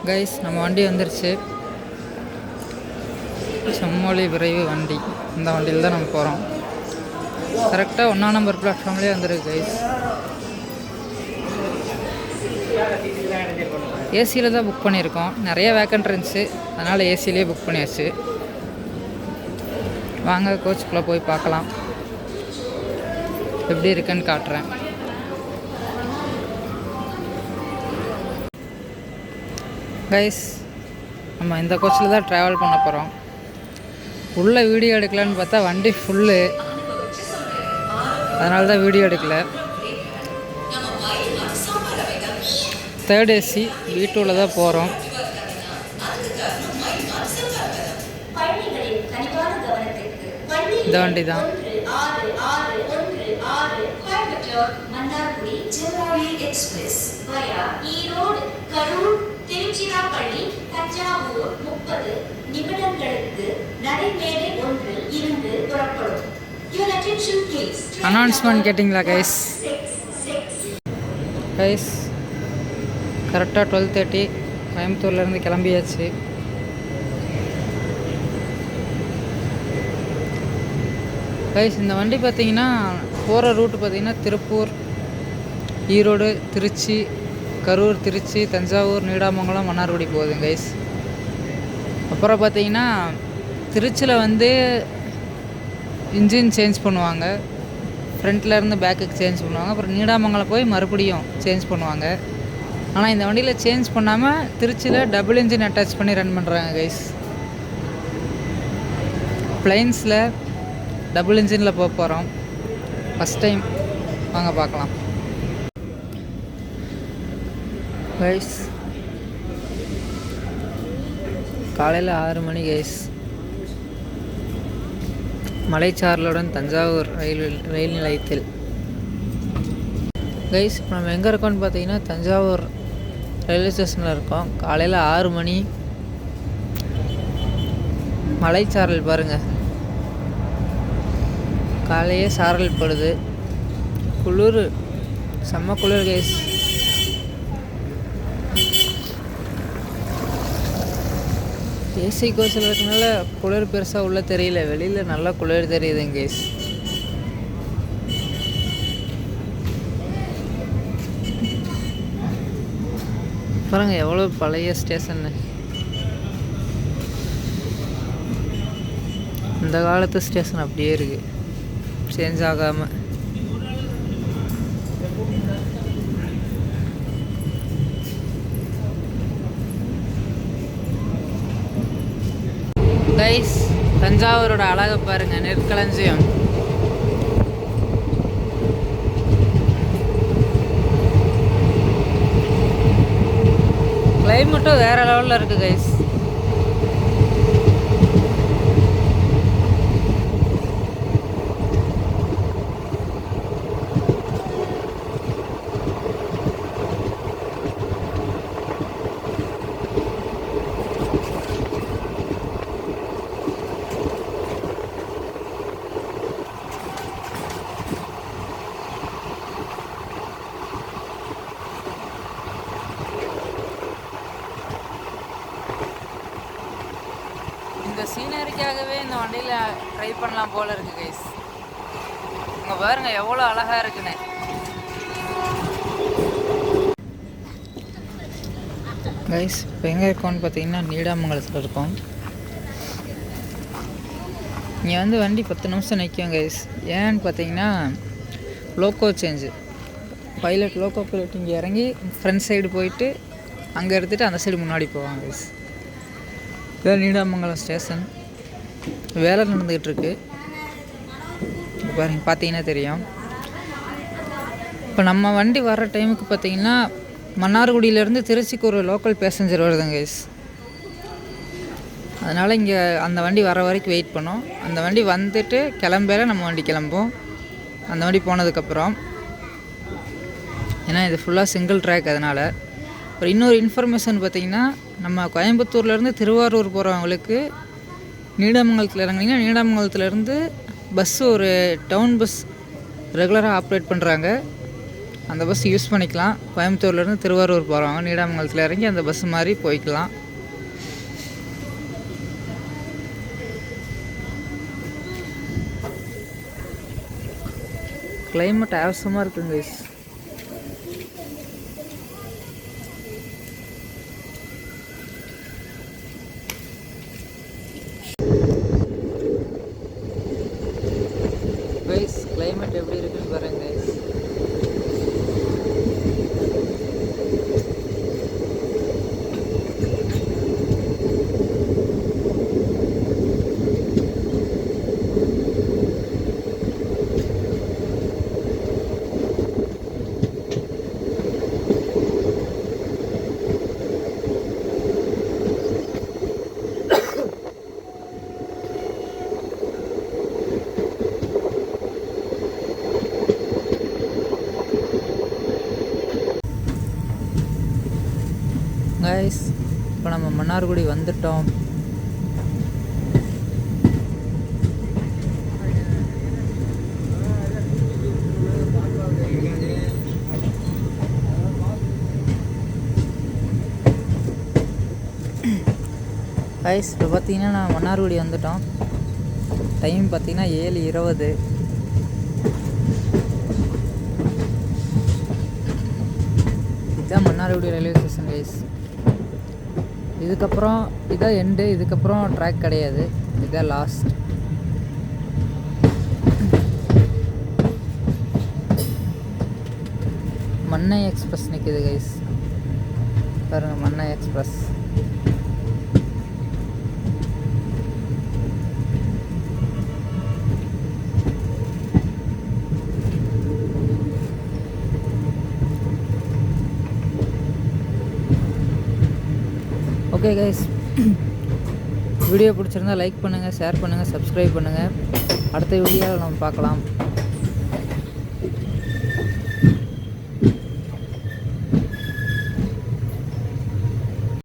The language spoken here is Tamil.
கைஸ், நம்ம வண்டி வந்துருச்சு. செம்மொழி விரைவு வண்டி. இந்த வண்டியில் தான் நம்ம போகிறோம். கரெக்டாக 1ஆம் நம்பர் பிளாட்ஃபார்ம்லேயே வந்துருக்கு கைஸ். ஏசியில் தான் புக் பண்ணியிருக்கோம். நிறைய வேக்கண்ட் இருந்துச்சு, அதனால் ஏசிலேயே புக் பண்ணியாச்சு. வாங்க கோச்சுக்குள்ளே போய் பார்க்கலாம், எப்படி இருக்குன்னு காட்டுறேன். கைஸ், நம்ம இந்த கோச்சில் தான் ட்ராவல் பண்ண போகிறோம். உள்ளே வீடியோ எடுக்கலான்னு பார்த்தா வண்டி ஃபுல்லு, அதனால தான் வீடியோ எடுக்கல. 3rd ஏசி V2வில் தான் போகிறோம். இந்த வண்டி தான். திருச்சிராப்பள்ளி தஞ்சாவூர் 30 நிமிடங்களுக்கு நடைமேடை ஒன்றில் இருந்து புறப்படும். அனௌன்ஸ்மெண்ட் கேட்டிங்களா கைஸ்? கைஸ், கரெக்டாக 12:30 கோயம்புத்தூர்லேருந்து கிளம்பியாச்சு. கைஸ், இந்த வண்டி பார்த்தீங்கன்னா போகிற ரூட்டு பார்த்தீங்கன்னா திருப்பூர், ஈரோடு, திருச்சி, கரூர், திருச்சி, தஞ்சாவூர், நீடாமங்கலம், மன்னார்குடி போகுதுங்க கைஸ். அப்புறம் பார்த்தீங்கன்னா திருச்சியில் வந்து இன்ஜின் சேஞ்ச் பண்ணுவாங்க, ஃப்ரண்ட்டில் இருந்து பேக்குக்கு சேஞ்ச் பண்ணுவாங்க. அப்புறம் நீடாமங்கலம் போய் மறுபடியும் சேஞ்ச் பண்ணுவாங்க. ஆனால் இந்த வண்டியில் சேஞ்ச் பண்ணாமல் திருச்சியில் டபுள் இன்ஜின் அட்டாச் பண்ணி ரன் பண்ணுறாங்க கைஸ். பிளைன்ஸில் டபுள் இன்ஜினில் போக போகிறோம் ஃபஸ்ட் டைம். வாங்க பார்க்கலாம் கைஸ். காலையில் 6 மணி கைஸ். மலைச்சாரலுடன் தஞ்சாவூர் ரயில் நிலையத்தில் கைஸ். இப்போ நம்ம எங்கே இருக்கோம்னு பார்த்தீங்கன்னா தஞ்சாவூர் ரயில்வே ஸ்டேஷனில் இருக்கோம். காலையில் 6 மணி. மலைச்சாரல் பாருங்கள், காலையே சாரல் படுது. குளிர், செம்ம குளிர் கைஸ். ஏசி கோச்சில் இருக்கனால குளிர் பெருசாக உள்ளே தெரியல, வெளியில் நல்லா குளிர் தெரியுதுங்க கைஸ். பாருங்க எவ்வளோ பழைய ஸ்டேஷன்னு. இந்த காலத்து ஸ்டேஷன் அப்படியே இருக்குது, சேஞ்ச் ஆகாமல். கைஸ், தஞ்சாவூரோட அழகை பாருங்கள், நெற்களஞ்சியம். கிளைமேட்டும் வேறு லெவலில் இருக்குது கைஸ். இந்த சீனரிக்காகவே இந்த வண்டியில் ட்ரை பண்ணலாம் போல் இருக்குது கைஸ். இங்கே பாருங்கள் எவ்வளோ அழகாக இருக்குன்னு. கைஸ், இப்போ எங்கே இருக்கோன்னு பார்த்தீங்கன்னா நீடாமங்கலத்தில் இருக்கோம். இங்கே வந்து வண்டி 10 நிமிஷம் நிற்கும் கைஸ். ஏன்னு பார்த்தீங்கன்னா லோக்கோ சேஞ்சு. லோக்கோ பைலட் இங்கே இறங்கி ஃப்ரண்ட் சைடு போயிட்டு அங்கே எடுத்துகிட்டு அந்த சைடு முன்னாடி போவாங்க கைஸ். இதான் நீடாமங்கலம் ஸ்டேஷன். வேலை நடந்துக்கிட்டுருக்கு பாருங்க, பார்த்தீங்கன்னா தெரியும். இப்போ நம்ம வண்டி வர்ற டைமுக்கு பார்த்தீங்கன்னா மன்னார்குடியிலேருந்து திருச்சிக்கு ஒரு லோக்கல் பேசஞ்சர் வருதுங்க கைஸ். அதனால் இங்கே அந்த வண்டி வர வரைக்கும் வெயிட் பண்ணோம். அந்த வண்டி வந்துட்டு கிளம்பல நம்ம வண்டி கிளம்பும். அந்த வண்டி போனதுக்கப்புறம், ஏன்னா இது ஃபுல்லாக சிங்கிள் ட்ராக். அதனால் அப்புறம் இன்னொரு இன்ஃபர்மேஷன் பார்த்திங்கன்னா, நம்ம கோயம்புத்தூர்லேருந்து திருவாரூர் போகிறவங்களுக்கு நீடாமங்கலத்தில் இறங்குனீங்கன்னா நீடாமங்கலத்துலேருந்து பஸ்ஸு ஒரு டவுன் பஸ் ரெகுலராக ஆப்ரேட் பண்ணுறாங்க. அந்த பஸ் யூஸ் பண்ணிக்கலாம். கோயம்புத்தூர்லேருந்து திருவாரூர் போகிறவங்க நீடாமங்கலத்தில் இறங்கி அந்த பஸ் மாதிரி போய்க்கலாம். கிளைமேட் அவசரமாக இருக்குங்க கைஸ். கைஸ் கிளைமேட் எப்படி இருக்குன்னு பாருங்க கைஸ். கைஸ் இப்போ நம்ம மன்னார்குடி வந்துட்டோம். கைஸ் இப்போ பார்த்தீங்கன்னா நான் மன்னார்குடி வந்துட்டோம். டைம் பார்த்தீங்கன்னா 7:20. இதுதான் மன்னார்குடி ரயில்வே ஸ்டேஷன் கைஸ். இதுக்கப்புறம் இதான் எண்டு. இதுக்கப்புறம் ட்ராக் கிடையாது. இதுதான் லாஸ்ட். மன்னை எக்ஸ்பிரஸ் நிற்கிது கைஸ். பாருங்கள் Mannai express. Okay guys, video பிடிச்சிருந்தா லைக் பண்ணுங்கள், ஷேர் பண்ணுங்கள், சப்ஸ்கிரைப் பண்ணுங்கள். அடுத்த வீடியோவில் நம்ம பார்க்கலாம்.